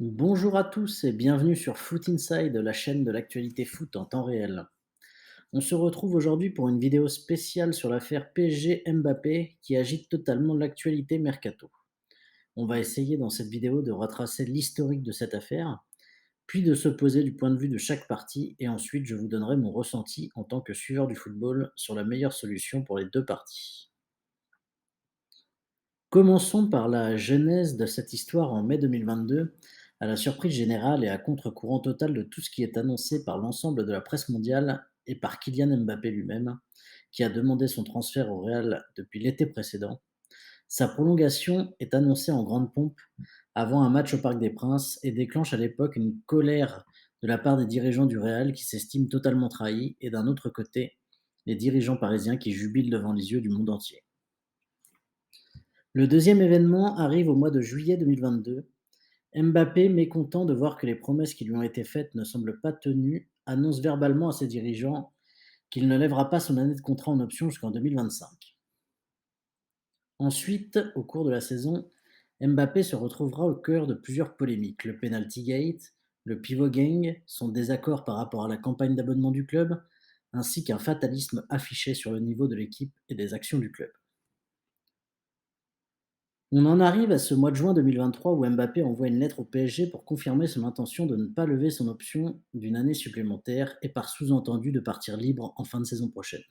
Bonjour à tous et bienvenue sur Foot Inside, la chaîne de l'actualité foot en temps réel. On se retrouve aujourd'hui pour une vidéo spéciale sur l'affaire PSG Mbappé qui agite totalement l'actualité mercato. On va essayer dans cette vidéo de retracer l'historique de cette affaire, puis de se poser du point de vue de chaque partie et ensuite je vous donnerai mon ressenti en tant que suiveur du football sur la meilleure solution pour les deux parties. Commençons par la genèse de cette histoire en mai 2022, à la surprise générale et à contre-courant total de tout ce qui est annoncé par l'ensemble de la presse mondiale et par Kylian Mbappé lui-même, qui a demandé son transfert au Real depuis l'été précédent. Sa prolongation est annoncée en grande pompe avant un match au Parc des Princes et déclenche à l'époque une colère de la part des dirigeants du Real qui s'estiment totalement trahis et d'un autre côté, les dirigeants parisiens qui jubilent devant les yeux du monde entier. Le deuxième événement arrive au mois de juillet 2022. Mbappé, mécontent de voir que les promesses qui lui ont été faites ne semblent pas tenues, annonce verbalement à ses dirigeants qu'il ne lèvera pas son année de contrat en option jusqu'en 2025. Ensuite, au cours de la saison, Mbappé se retrouvera au cœur de plusieurs polémiques. Le penalty gate, le pivot gang, son désaccord par rapport à la campagne d'abonnement du club, ainsi qu'un fatalisme affiché sur le niveau de l'équipe et des actions du club. On en arrive à ce mois de juin 2023 où Mbappé envoie une lettre au PSG pour confirmer son intention de ne pas lever son option d'une année supplémentaire et par sous-entendu de partir libre en fin de saison prochaine.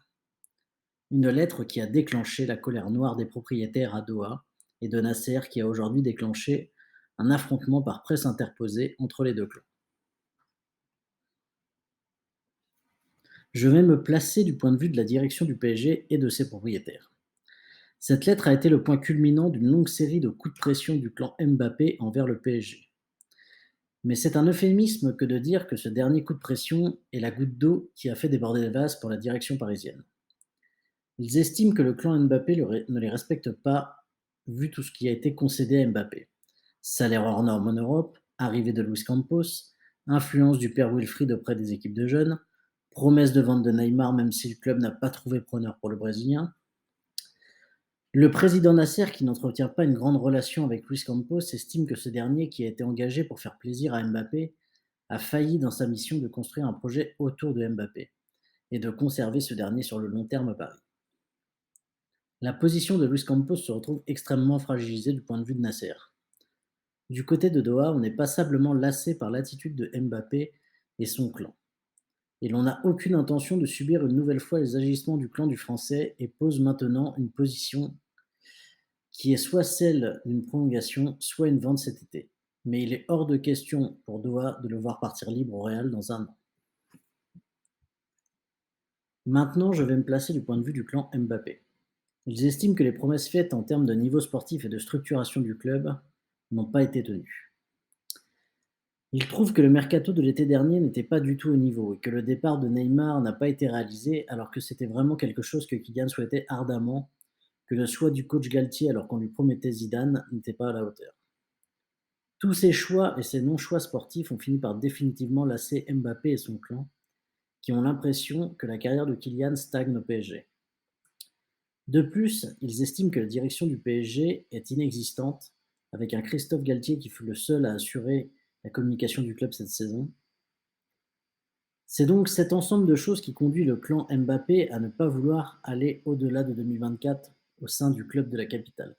Une lettre qui a déclenché la colère noire des propriétaires à Doha et de Nasser qui a aujourd'hui déclenché un affrontement par presse interposée entre les deux clans. Je vais me placer du point de vue de la direction du PSG et de ses propriétaires. Cette lettre a été le point culminant d'une longue série de coups de pression du clan Mbappé envers le PSG. Mais c'est un euphémisme que de dire que ce dernier coup de pression est la goutte d'eau qui a fait déborder le vase pour la direction parisienne. Ils estiment que le clan Mbappé ne les respecte pas, vu tout ce qui a été concédé à Mbappé. Salaire hors norme en Europe, arrivée de Luis Campos, influence du père Wilfried auprès des équipes de jeunes, promesse de vente de Neymar même si le club n'a pas trouvé preneur pour le Brésilien. Le président Nasser, qui n'entretient pas une grande relation avec Luis Campos, estime que ce dernier, qui a été engagé pour faire plaisir à Mbappé, a failli dans sa mission de construire un projet autour de Mbappé et de conserver ce dernier sur le long terme à Paris. La position de Luis Campos se retrouve extrêmement fragilisée du point de vue de Nasser. Du côté de Doha, on est passablement lassé par l'attitude de Mbappé et son clan. Et l'on n'a aucune intention de subir une nouvelle fois les agissements du clan du français et pose maintenant une position qui est soit celle d'une prolongation, soit une vente cet été. Mais il est hors de question pour Doha de le voir partir libre au Real dans un an. Maintenant, je vais me placer du point de vue du clan Mbappé. Ils estiment que les promesses faites en termes de niveau sportif et de structuration du club n'ont pas été tenues. Ils trouvent que le mercato de l'été dernier n'était pas du tout au niveau et que le départ de Neymar n'a pas été réalisé alors que c'était vraiment quelque chose que Kylian souhaitait ardemment, que le choix du coach Galtier alors qu'on lui promettait Zidane n'était pas à la hauteur. Tous ces choix et ces non-choix sportifs ont fini par définitivement lasser Mbappé et son clan, qui ont l'impression que la carrière de Kylian stagne au PSG. De plus, ils estiment que la direction du PSG est inexistante, avec un Christophe Galtier qui fut le seul à assurer la communication du club cette saison. C'est donc cet ensemble de choses qui conduit le clan Mbappé à ne pas vouloir aller au-delà de 2024 au sein du club de la capitale.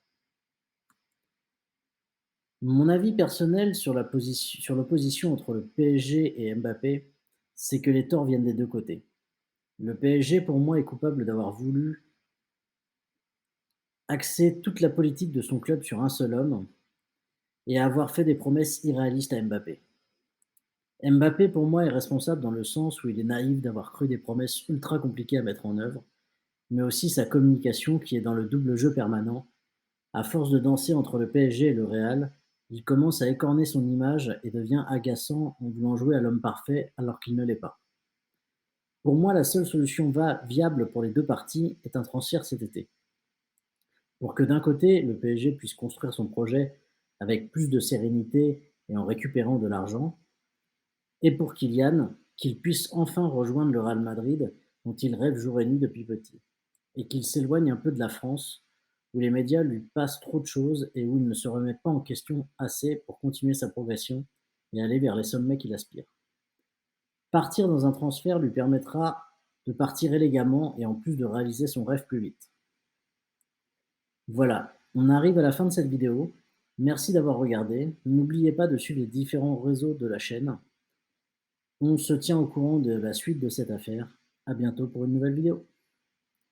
Mon avis personnel sur l'opposition entre le PSG et Mbappé, c'est que les torts viennent des deux côtés. Le PSG, pour moi, est coupable d'avoir voulu axer toute la politique de son club sur un seul homme et à avoir fait des promesses irréalistes à Mbappé. Mbappé, pour moi, est responsable dans le sens où il est naïf d'avoir cru des promesses ultra compliquées à mettre en œuvre, mais aussi sa communication qui est dans le double jeu permanent. À force de danser entre le PSG et le Real, il commence à écorner son image et devient agaçant en voulant jouer à l'homme parfait alors qu'il ne l'est pas. Pour moi, la seule solution viable pour les deux parties est un transfert cet été. Pour que d'un côté, le PSG puisse construire son projet avec plus de sérénité et en récupérant de l'argent, et pour Kylian, qu'il puisse enfin rejoindre le Real Madrid dont il rêve jour et nuit depuis petit, et qu'il s'éloigne un peu de la France, où les médias lui passent trop de choses et où il ne se remet pas en question assez pour continuer sa progression et aller vers les sommets qu'il aspire. Partir dans un transfert lui permettra de partir élégamment et en plus de réaliser son rêve plus vite. Voilà, on arrive à la fin de cette vidéo. Merci d'avoir regardé. N'oubliez pas de suivre les différents réseaux de la chaîne. On se tient au courant de la suite de cette affaire. À bientôt pour une nouvelle vidéo.